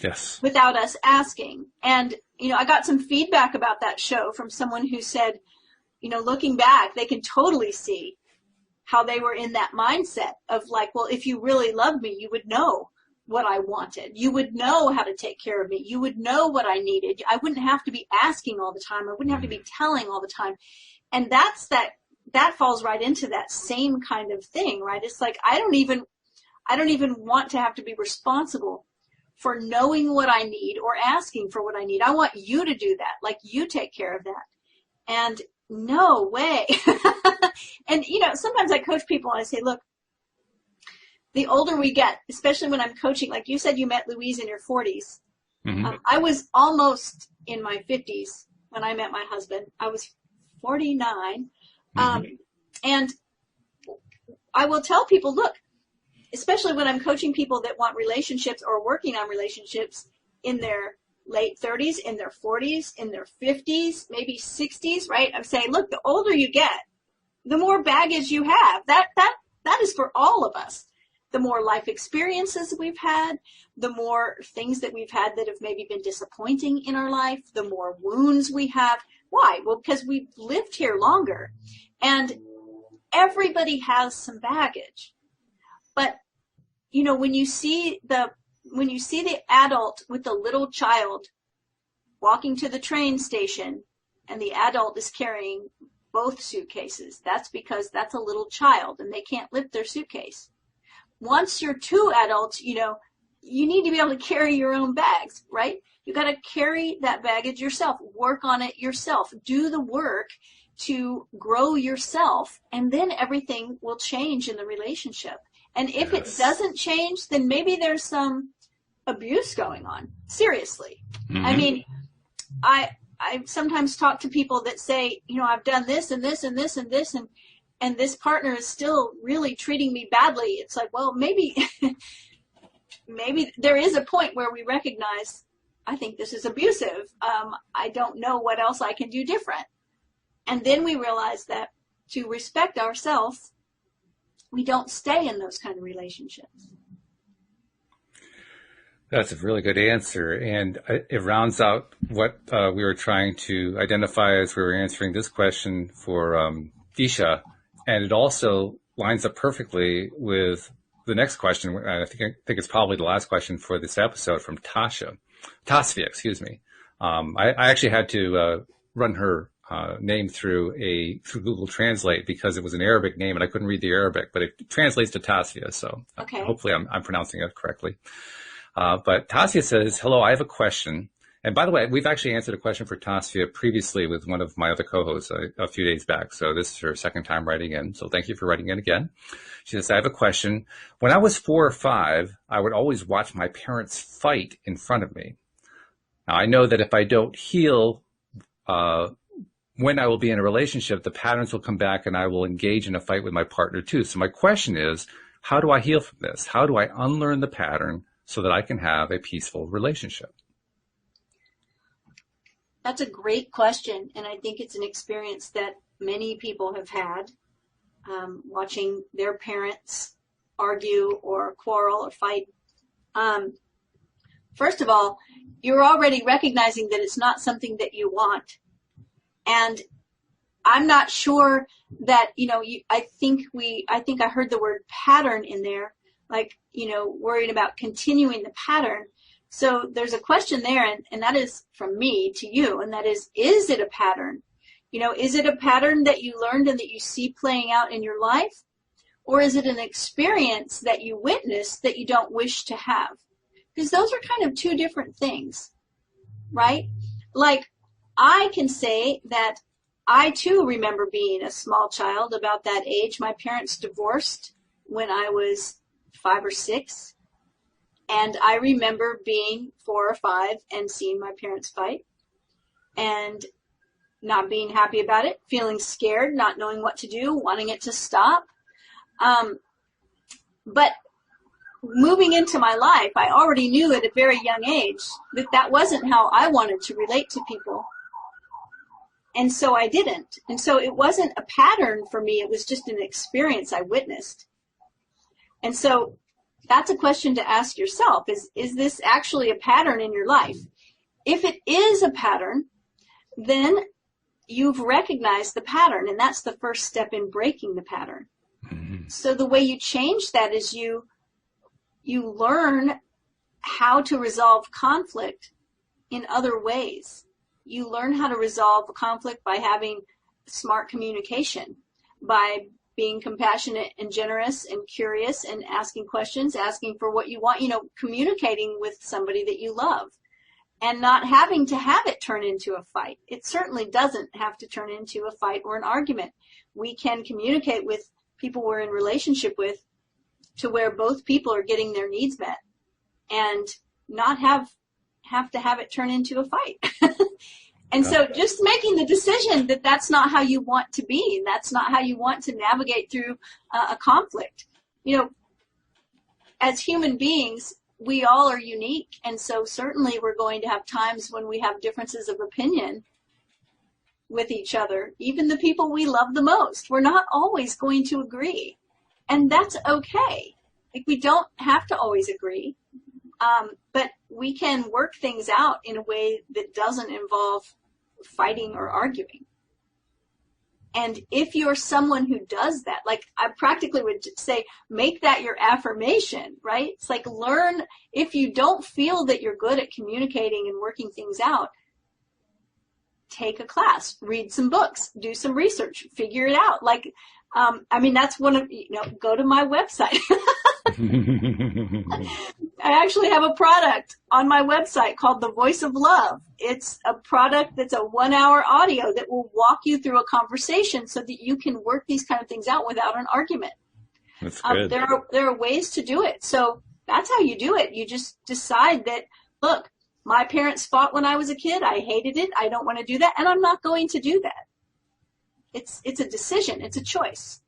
Yes. Without us asking. And, I got some feedback about that show from someone who said, looking back, they can totally see how they were in that mindset of like, well, if you really loved me, you would know what I wanted. You would know how to take care of me. You would know what I needed. I wouldn't have to be asking all the time. I wouldn't have to be telling all the time. And that falls right into that same kind of thing, right? It's like, I don't even want to have to be responsible for knowing what I need or asking for what I need. I want you to do that. Like, you take care of that. And no way. And, sometimes I coach people and I say, look, the older we get, especially when I'm coaching, like you said, you met Louise in your 40s. Mm-hmm. I was almost in my 50s when I met my husband. I was 49. Mm-hmm. And I will tell people, look, especially when I'm coaching people that want relationships or working on relationships in their late 30s, in their 40s, in their 50s, maybe 60s, right? I'm saying, look, the older you get, the more baggage you have. That is for all of us. The more life experiences we've had, the more things that we've had that have maybe been disappointing in our life, the more wounds we have. Why? Well, because we've lived here longer. And everybody has some baggage. But, when you see the adult with the little child walking to the train station and the adult is carrying both suitcases, that's because that's a little child and they can't lift their suitcase. Once you're two adults, you need to be able to carry your own bags, right? You got to carry that baggage yourself, work on it yourself, do the work to grow yourself, and then everything will change in the relationship. And if it doesn't change, then maybe there's some abuse going on. Seriously. Mm-hmm. I mean, I sometimes talk to people that say, I've done this and this and this and this, and this partner is still really treating me badly, it's like, well, maybe there is a point where we recognize, I think this is abusive. I don't know what else I can do different. And then we realize that to respect ourselves, we don't stay in those kind of relationships. That's a really good answer. And it rounds out what we were trying to identify as we were answering this question for Disha. And it also lines up perfectly with the next question. I think it's probably the last question for this episode from Tasvia, excuse me. I actually had to run her name through Google Translate because it was an Arabic name and I couldn't read the Arabic, but it translates to Tasvia. So okay. Hopefully I'm pronouncing it correctly. But Tasvia says, hello, I have a question. And by the way, we've actually answered a question for Tasvia previously with one of my other co-hosts a few days back. So this is her second time writing in. So thank you for writing in again. She says, I have a question. When I was 4 or 5, I would always watch my parents fight in front of me. Now, I know that if I don't heal when I will be in a relationship, the patterns will come back and I will engage in a fight with my partner too. So my question is, how do I heal from this? How do I unlearn the pattern so that I can have a peaceful relationship? That's a great question, and I think it's an experience that many people have had, watching their parents argue or quarrel or fight. First of all, you're already recognizing that it's not something that you want. And I'm not sure that, I think I heard the word pattern in there, like, worried about continuing the pattern. So there's a question there, and that is from me to you, and that is it a pattern? Is it a pattern that you learned and that you see playing out in your life? Or is it an experience that you witnessed that you don't wish to have? Because those are kind of two different things, right? Like, I can say that I too remember being a small child about that age. My parents divorced when I was 5 or 6. And I remember being 4 or 5 and seeing my parents fight and not being happy about it, feeling scared, not knowing what to do, wanting it to stop. But moving into my life, I already knew at a very young age that wasn't how I wanted to relate to people. And so I didn't. And so it wasn't a pattern for me. It was just an experience I witnessed. And so that's a question to ask yourself. Is this actually a pattern in your life? If it is a pattern, then you've recognized the pattern, and that's the first step in breaking the pattern. Mm-hmm. So the way you change that is you learn how to resolve conflict in other ways. You learn how to resolve conflict by having smart communication, by being compassionate and generous and curious and asking questions, asking for what you want, communicating with somebody that you love and not having to have it turn into a fight. It certainly doesn't have to turn into a fight or an argument. We can communicate with people we're in relationship with to where both people are getting their needs met and not have to have it turn into a fight. And so just making the decision that that's not how you want to be, and that's not how you want to navigate through a conflict. As human beings, we all are unique, and so certainly we're going to have times when we have differences of opinion with each other. Even the people we love the most, we're not always going to agree, and that's okay. Like, we don't have to always agree, but we can work things out in a way that doesn't involve fighting or arguing. And if you're someone who does that, like I practically would say, make that your affirmation, right? It's like, learn, if you don't feel that you're good at communicating and working things out, take a class, read some books, do some research, figure it out. Like, that's one of, go to my website. I actually have a product on my website called The Voice of Love. It's a product that's a 1-hour audio that will walk you through a conversation so that you can work these kind of things out without an argument. That's good. There are ways to do it. So that's how you do it. You just decide that, look, my parents fought when I was a kid. I hated it. I don't want to do that. And I'm not going to do that. It's a decision. It's a choice.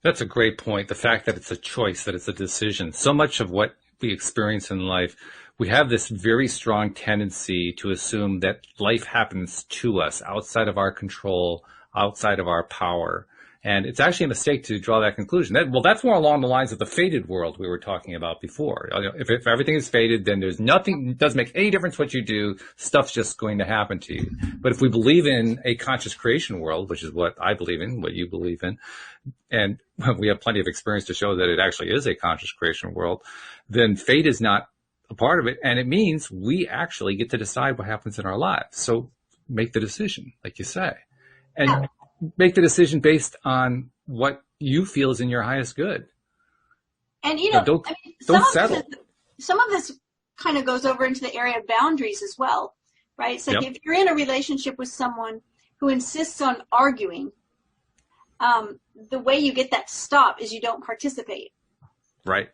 That's a great point. The fact that it's a choice, that it's a decision. So much of what we experience in life, we have this very strong tendency to assume that life happens to us outside of our control, outside of our power. And it's actually a mistake to draw that conclusion. That's more along the lines of the fated world we were talking about before. If everything is fated, then there's nothing, it doesn't make any difference what you do. Stuff's just going to happen to you. But if we believe in a conscious creation world, which is what I believe in, what you believe in, and we have plenty of experience to show that it actually is a conscious creation world, then fate is not a part of it. And it means we actually get to decide what happens in our lives. So make the decision, like you say. And make the decision based on what you feel is in your highest good. And, don't settle. Some of this kind of goes over into the area of boundaries as well, right? So if you're in a relationship with someone who insists on arguing, the way you get that to stop is you don't participate. Right.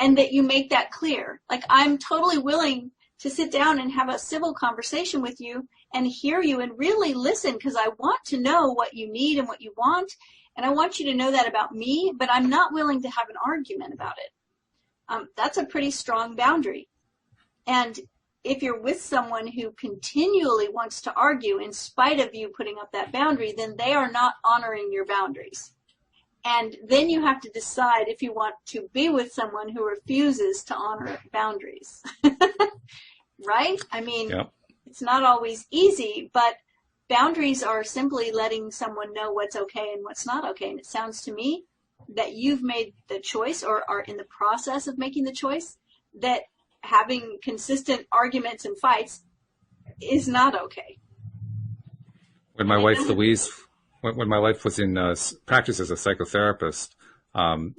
And that you make that clear. Like, I'm totally willing to sit down and have a civil conversation with you and hear you and really listen, because I want to know what you need and what you want. And I want you to know that about me, but I'm not willing to have an argument about it. That's a pretty strong boundary. And if you're with someone who continually wants to argue in spite of you putting up that boundary, then they are not honoring your boundaries. And then you have to decide if you want to be with someone who refuses to honor boundaries. Right? I mean, It's not always easy, but boundaries are simply letting someone know what's okay and what's not okay. And it sounds to me that you've made the choice, or are in the process of making the choice, that having consistent arguments and fights is not okay. When my wife Louise, when my wife was in practice as a psychotherapist,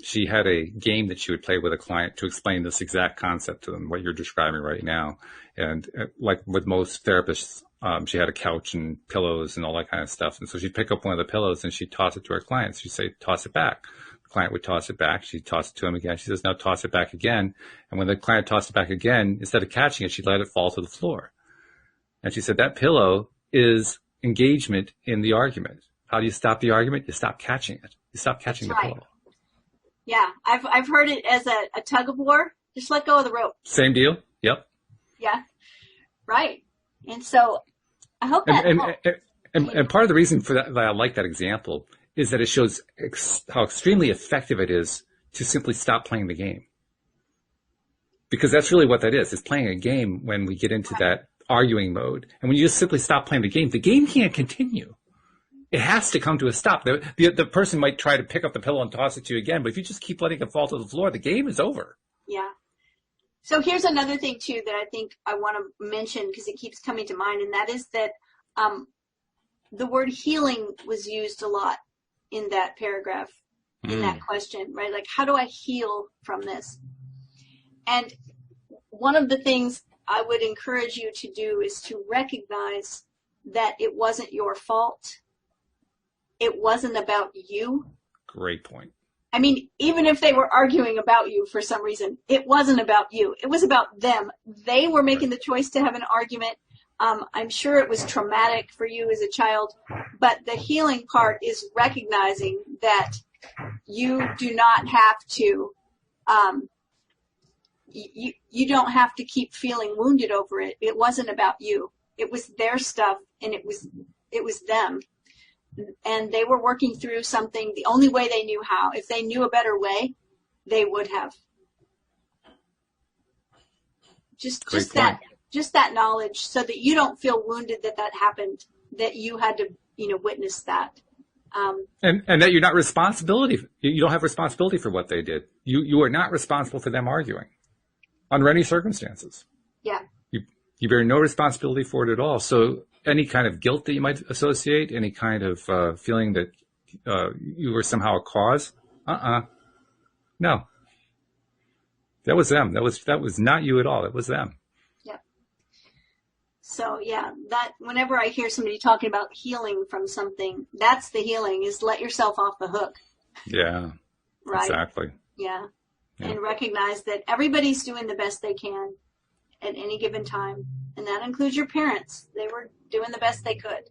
she had a game that she would play with a client to explain this exact concept to them, what you're describing right now. And like with most therapists, she had a couch and pillows and all that kind of stuff. And so she'd pick up one of the pillows and she'd toss it to her clients. She'd say, toss it back. The client would toss it back. She'd toss it to him again. She says, now toss it back again. And when the client tossed it back again, instead of catching it, she'd let it fall to the floor. And she said, that pillow is engagement in the argument. How do you stop the argument? You stop catching it. You stop catching the pillow. Yeah, I've heard it as a tug of war. Just let go of the rope. Same deal. Yep. Yeah. Right. And so I hope that and part of the reason for that I like that example is that it shows how extremely effective it is to simply stop playing the game. Because that's really what that is. It's playing a game when we get into that arguing mode. And when you just simply stop playing the game can't continue. It has to come to a stop. The person might try to pick up the pillow and toss it to you again, but if you just keep letting it fall to the floor, the game is over. Yeah. So here's another thing, too, that I think I want to mention because it keeps coming to mind, and that is that the word healing was used a lot in that paragraph, in that question, right? Like, how do I heal from this? And one of the things I would encourage you to do is to recognize that it wasn't your fault. It wasn't about you. Great point. I mean, even if they were arguing about you for some reason, it wasn't about you. It was about them. They were making the choice to have an argument. I'm sure it was traumatic for you as a child, but the healing part is recognizing that you do not have to, you don't have to keep feeling wounded over it. It wasn't about you. It was their stuff, and it was them. And they were working through something the only way they knew how. If they knew a better way, they would have. Just that knowledge, so that you don't feel wounded that happened, that you had to, witness that. And that you're not responsibility. You don't have responsibility for what they did. You are not responsible for them arguing under any circumstances. Yeah. You bear no responsibility for it at all. So any kind of guilt that you might associate, any kind of feeling that you were somehow a cause, no. That was them. That was not you at all. It was them. Yeah. So yeah, that whenever I hear somebody talking about healing from something, that's the healing, is let yourself off the hook. Yeah. Right. Exactly. Yeah. And recognize that everybody's doing the best they can at any given time. And that includes your parents. They were doing the best they could.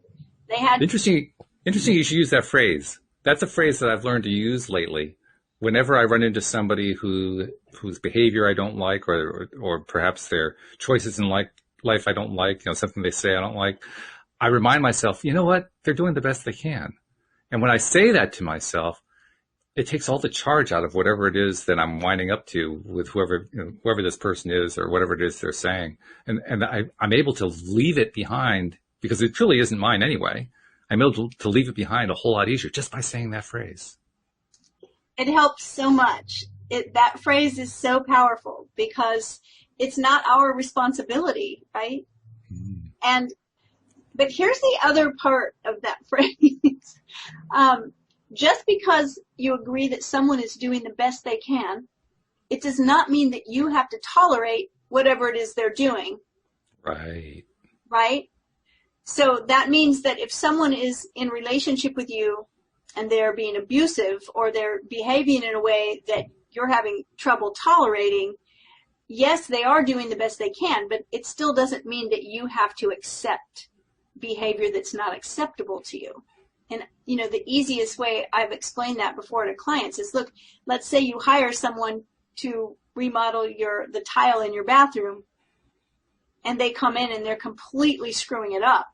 They had interesting you should use that phrase, that's a phrase that I've learned to use lately. Whenever I run into somebody whose behavior I don't like, or perhaps their choices in life I don't like, something they say I don't like, I remind myself, you know what? They're doing the best they can. And when I say that to myself, it takes all the charge out of whatever it is that I'm winding up to with whoever this person is or whatever it is they're saying. And I'm able to leave it behind because it truly isn't mine anyway. I'm able to leave it behind a whole lot easier just by saying that phrase. It helps so much. That phrase is so powerful because it's not our responsibility, right? Mm. But here's the other part of that phrase. Just because you agree that someone is doing the best they can, it does not mean that you have to tolerate whatever it is they're doing. Right. Right? So that means that if someone is in relationship with you and they're being abusive or they're behaving in a way that you're having trouble tolerating, yes, they are doing the best they can, but it still doesn't mean that you have to accept behavior that's not acceptable to you. And, the easiest way I've explained that before to clients is, look, let's say you hire someone to remodel the tile in your bathroom, and they come in and they're completely screwing it up,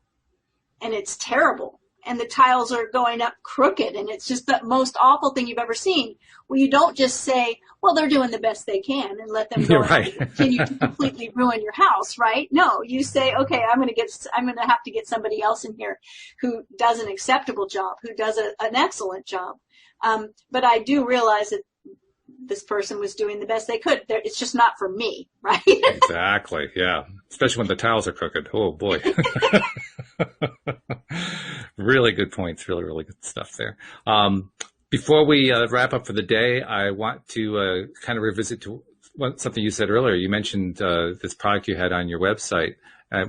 and it's terrible. And the tiles are going up crooked, and it's just the most awful thing you've ever seen. Well, you don't just say, well, they're doing the best they can and let them go right. and continue to completely ruin your house, right? No, you say, okay, I'm going to have to get somebody else in here who does an acceptable job, who does an excellent job. But I do realize that this person was doing the best they could. It's just not for me, right? Exactly. Yeah. Especially when the tiles are crooked. Oh boy. Really good points. Really, really good stuff there. Before we wrap up for the day, I want to kind of revisit something you said earlier. You mentioned this product you had on your website.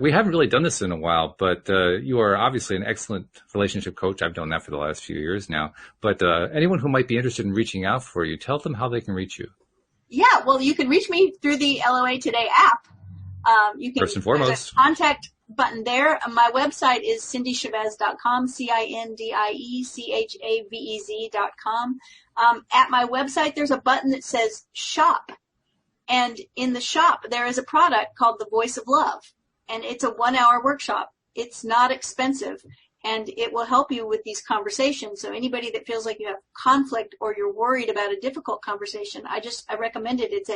We haven't really done this in a while, but you are obviously an excellent relationship coach. I've done that for the last few years now. But anyone who might be interested in reaching out for you, tell them how they can reach you. Yeah, well, you can reach me through the LOA Today app. You can, first and foremost, there's a contact button there. My website is cindychavez.com, CINDIECHAVEZ.com. At my website, there's a button that says shop. And in the shop, there is a product called The Voice of Love. And it's a 1-hour workshop. It's not expensive, and it will help you with these conversations. So anybody that feels like you have conflict or you're worried about a difficult conversation, I recommend it. It's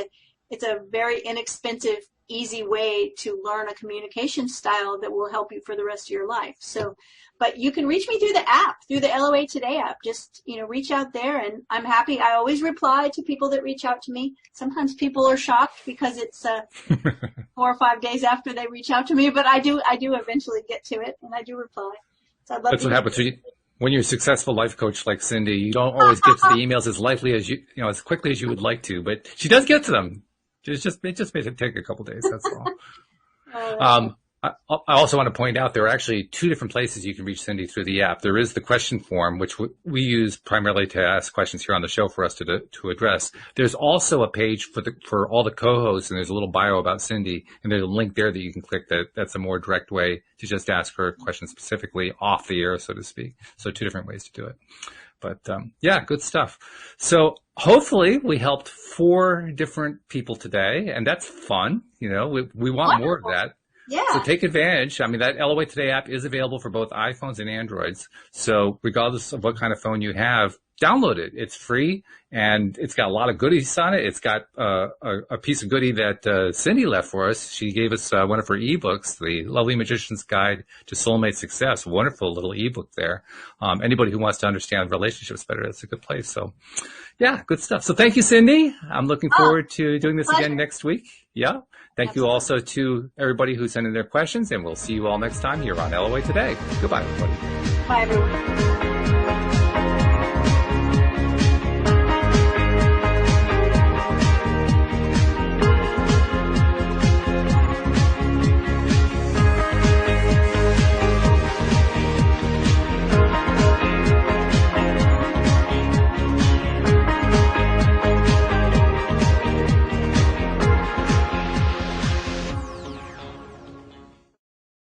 a very inexpensive, easy way to learn a communication style that will help you for the rest of your life. So, but you can reach me through the app, through the LOA Today app. Just, reach out there, and I'm happy. I always reply to people that reach out to me. Sometimes people are shocked because it's 4 or 5 days after they reach out to me, but I do eventually get to it, and I do reply. So I'd love That's what happens when you're a successful life coach like Cindy. You don't always get to the emails as likely as as quickly as you would like to, but she does get to them. It just may take a couple days. That's all. I also want to point out there are actually 2 different places you can reach Cindy through the app. There is the question form, which we use primarily to ask questions here on the show for us to address. There's also a page for all the co-hosts, and there's a little bio about Cindy, and there's a link there that you can click. That's a more direct way to just ask her questions specifically off the air, so to speak. So 2 different ways to do it. But yeah, good stuff. So hopefully we helped 4 different people today, and that's fun. We want Wonderful. More of that. Yeah. So take advantage. I mean, that LOA Today app is available for both iPhones and Androids. So regardless of what kind of phone you have, download it. It's free, and it's got a lot of goodies on it. It's got a piece of goodie that Cindy left for us. She gave us one of her ebooks, The Lovely Magician's Guide to Soulmate Success. Wonderful little ebook there. Anybody who wants to understand relationships better, that's a good place. So, yeah, good stuff. So thank you, Cindy. I'm looking forward to doing this again next week. Yeah. Thank you also to everybody who sent in their questions, and we'll see you all next time here on LOA Today. Goodbye, everybody. Bye, everyone.